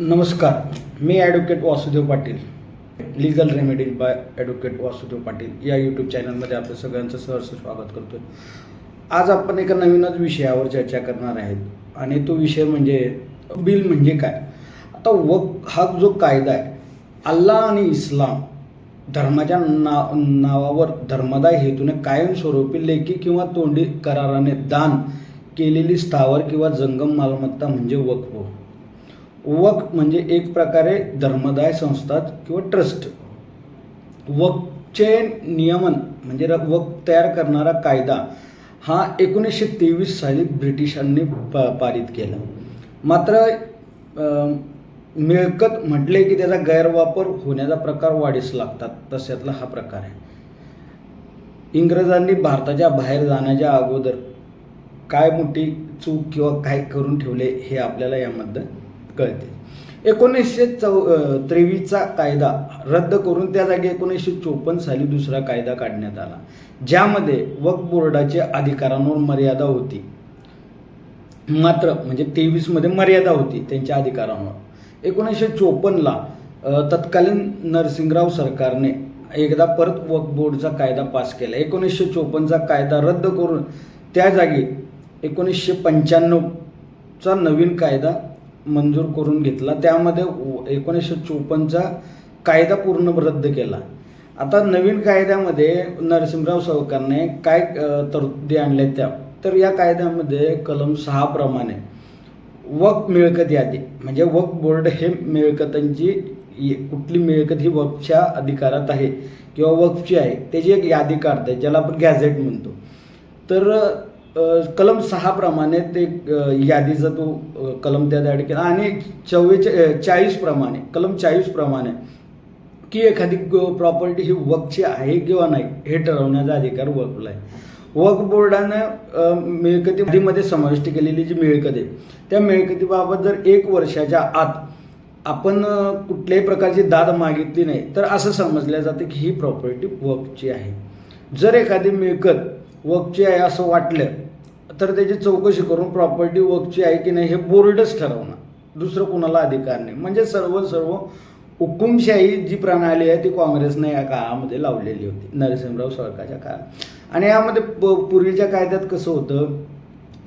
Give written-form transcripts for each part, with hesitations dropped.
नमस्कार, मी advocate Vasudev Patil, legal remedies by advocate Vasudev Patil या यूट्यूब चॅनलमध्ये आपलं सगळ्यांचं सहर्ष स्वागत करतो आहे. आज आपण एका नवीनच विषयावर चर्चा करणार आहेत आणि तो विषय म्हणजे बिल म्हणजे काय. आता वक्फ हा जो कायदा आहे, अल्लाह आणि इस्लाम धर्माच्या नावावर धर्मदाय हेतूने कायमस्वरूपी लेखी किंवा तोंडी कराराने दान केलेली स्थावर किंवा जंगम मालमत्ता म्हणजे वक्फ. वक्फ म्हणजे एक प्रकारे धर्मदाय संस्था किंवा ट्रस्ट. वक्फचे नियमन म्हणजे वक्फ तयार करणारा कायदा हा 1923 साली ब्रिटिशांनी पारित केला. मात्र मिळकत म्हटले की त्याचा गैरवापर होण्याचा प्रकार वाढीस लागतात, तशातला हा प्रकार आहे. इंग्रजांनी भारताच्या बाहेर जाण्याच्या अगोदर काय मोठी चूक किंवा काय करून ठेवले हे आपल्याला यामध्ये कळते. 1923चा कायदा रद्द करून त्या जागी 1954 साली दुसरा कायदा काढण्यात आला, ज्यामध्ये वक्फ बोर्डाच्या अधिकारांवर मर्यादा होती. मात्र म्हणजे 23मध्ये मर्यादा होती त्यांच्या अधिकारांवर. 1954ला तत्कालीन नरसिंगराव सरकारने एकदा परत वक्फ बोर्डचा कायदा पास केला. 1954चा कायदा रद्द करून त्या जागी 1995चा नवीन कायदा मंजूर करून घेतला. त्यामध्ये 1954चा कायदा पूर्ण रद्द केला. आता नवीन कायद्यामध्ये नरसिंहराव सरकारने काय तरतुदी आणल्या त्या, तर या कायद्यामध्ये कलम 6 प्रमाणे वक्फ मिळकत यादी म्हणजे वक्फ बोर्ड हे मिळकतांची कुठली मिळकत ही वक्फच्या अधिकारात आहे किंवा वक्फची आहे त्याची एक यादी काढते, ज्याला आपण गॅझेट म्हणतो. तर कलम 6 प्रमाणे ते यादीचा तो कलम त्यात ॲड केला आणि 44 प्रमाणे कलम 40 प्रमाणे की एखादी प्रॉपर्टी ही वक्फची आहे किंवा नाही हे ठरवण्याचा अधिकार वक्फला आहे. वक्फ बोर्डानं मिळकतीमध्ये समाविष्ट केलेली जी मिळकत आहे त्या मिळकतीबाबत जर 1 वर्षाच्या आत आपण कुठल्याही प्रकारची दाद मागितली नाही तर असं समजलं जातं की ही प्रॉपर्टी वक्फची आहे. जर एखादी मिळकत वक्फची आहे असं वाटलं तर त्याची चौकशी करून प्रॉपर्टी वक्फची आहे की नाही हे बोर्डच ठरवणार, दुसरं कुणाला अधिकार नाही. म्हणजे सर्व हुकुमशाही जी प्रणाली आहे ती काँग्रेसने या काळामध्ये लावलेली होती, नरसिंहराव सरकारच्या काळात. आणि यामध्ये पूर्वीच्या कायद्यात कसं होतं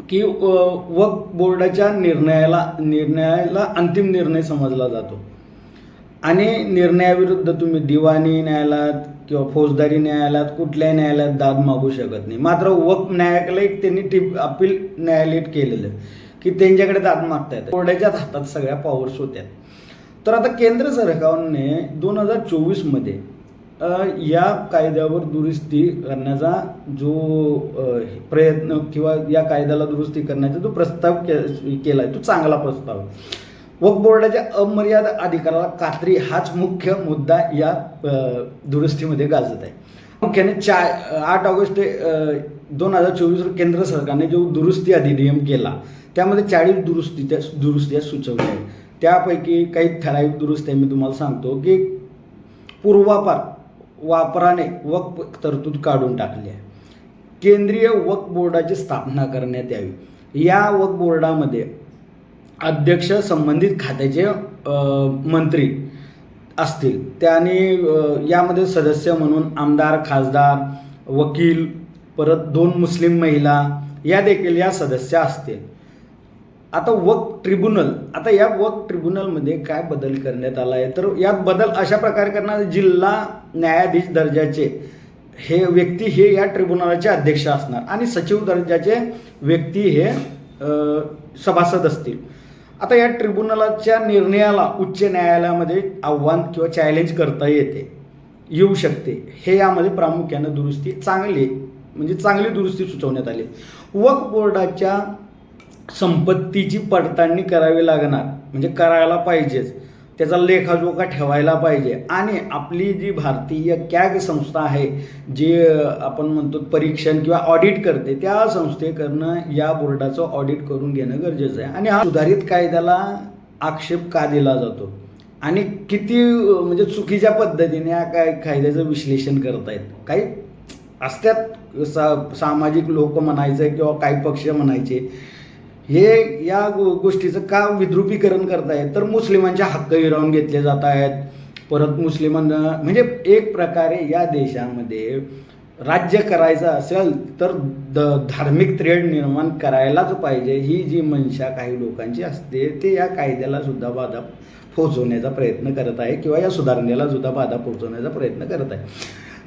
की वक्फ बोर्डाच्या निर्णयाला अंतिम निर्णय समजला जातो आणि निर्णयाविरुद्ध तुम्ही दिवाणी न्यायालयात किंवा फौजदारी न्यायालयात कुठल्याही न्यायालयात दाद मागू शकत नाही. मात्र वक्फ न्यायालय त्यांनी अपील न्यायालय केलेलं की त्यांच्याकडे दाद मागता येतं. बोर्डाच्याच हातात सगळ्या पॉवर्स होत्या. तर आता केंद्र सरकारने 2024मध्ये या कायद्यावर दुरुस्ती करण्याचा जो प्रयत्न किंवा या कायद्याला दुरुस्ती करण्याचा जो प्रस्ताव केला आहे तो चांगला प्रस्ताव आहे. वक्फ बोर्डाच्या अमर्याद अधिकाराला खात्री हाच मुख्य मुद्दा या दुरुस्तीमध्ये गाजत आहे. मुख्याने 8 ऑगस्ट 2024 केंद्र सरकारने जो दुरुस्ती अधिनियम केला त्यामध्ये 40 दुरुस्त्या सुचवल्या आहेत. त्यापैकी काही ठराविक दुरुस्त्या मी तुम्हाला सांगतो की पूर्वापार वापराने वक्फ तरतूद काढून टाकली आहे. केंद्रीय वक्फ बोर्डाची स्थापना करण्यात यावी. या वक्फ बोर्डामध्ये अध्यक्ष संबंधित खात्याचे मंत्री असतील. त्याने यामध्ये सदस्य म्हणून आमदार, खासदार, वकील, परत 2 मुस्लिम महिला या देखील या सदस्य असतील. आता वक्फ ट्रिब्युनल, आता या वक्फ ट्रिब्युनलमध्ये काय बदल करण्यात आला आहे तर यात बदल अशा प्रकारे करणार, जिल्हा न्यायाधीश दर्जाचे हे व्यक्ती हे या ट्रिब्युनलचे अध्यक्ष असणार आणि सचिव दर्जाचे व्यक्ती हे सभासद असतील. आता या ट्रिब्युनलच्या निर्णयाला उच्च न्यायालयामध्ये आव्हान किंवा चॅलेंज करता येऊ शकते. हे यामध्ये प्रामुख्यानं दुरुस्ती चांगली दुरुस्ती सुचवण्यात आली. वक्फ बोर्डाच्या संपत्तीची पडताळणी करावी लागणार, म्हणजे करायला पाहिजेच, त्याचा लेखाजोखा ठेवायला पाहिजे आणि आपली जी भारतीय कॅग संस्था आहे जी आपण म्हणतो परीक्षण किंवा ऑडिट करते त्या संस्थेकडनं या बोर्डाचं ऑडिट करून घेणं गरजेचं आहे. आणि हा सुधारित कायद्याला आक्षेप का दिला जातो आणि किती म्हणजे चुकीच्या पद्धतीने या कायद्याचं विश्लेषण करतायत. काही असतात सामाजिक लोक म्हणायचे किंवा काही पक्ष म्हणायचे हे या गोष्टीचं का विद्रुपीकरण करतायत, तर मुस्लिमांचे हक्क हिरावून घेतले जात आहेत. परत मुस्लिमांना म्हणजे एक प्रकारे या देशामध्ये राज्य करायचं असेल तर धार्मिक तेढ निर्माण करायलाच पाहिजे, ही जी मनशा काही लोकांची असते ते या कायद्याला सुद्धा बाधा पोहोचवण्याचा प्रयत्न करत आहे किंवा या सुधारणेला सुद्धा बाधा पोहोचवण्याचा प्रयत्न करत आहे.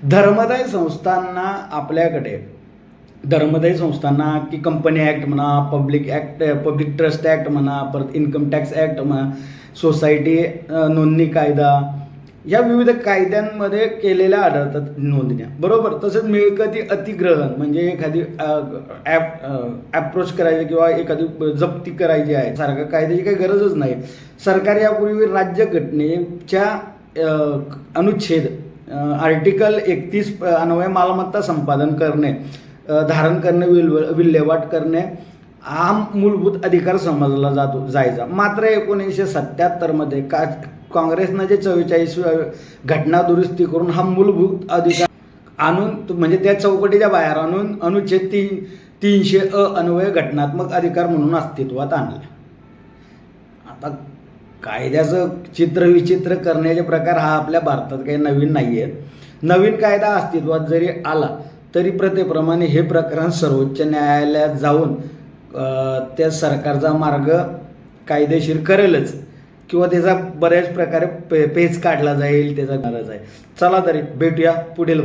धर्मादाय संस्थांना आपल्याकडे धर्मादायी संस्थांना की कंपनी ॲक्ट म्हणा, पब्लिक ट्रस्ट ॲक्ट म्हणा, परत इन्कम टॅक्स ॲक्ट म्हणा, सोसायटी नोंदणी कायदा, या विविध कायद्यांमध्ये केलेल्या आढळतात नोंदण्या, बरोबर. तसंच मिळकती अतिग्रहण म्हणजे एखादी ॲप्रोच करायची किंवा एखादी जप्ती करायची आहे, सारखं कायद्याची काही गरजच नाही. सरकार यापूर्वी राज्यघटनेच्या अनुच्छेद आर्टिकल 31 अन्वये मालमत्ता संपादन करणे, धारण करणे, विल्हेवाट करणे हा मूलभूत अधिकार समजला जायचा. मात्र 1977 काँग्रेसनं जे 44 घटना दुरुस्ती करून हा मूलभूत अधिकार आणून म्हणजे त्या चौकटीच्या बाहेर आणून अनुच्छेद 300 अन्वये घटनात्मक अधिकार म्हणून अस्तित्वात आणला. आता कायद्याचं चित्र विचित्र करण्याचे प्रकार हा आपल्या भारतात काही नवीन नाही आहे. नवीन कायदा अस्तित्वात जरी आला तरी प्रथेप्रमाणे हे प्रकरण सर्वोच्च न्यायालयात जाऊन त्या सरकारचा मार्ग कायदेशीर करेलच किंवा त्याचा बऱ्याच प्रकारे पेच काढला जाईल, त्याचा गरज आहे. चला तरी भेटूया पुढील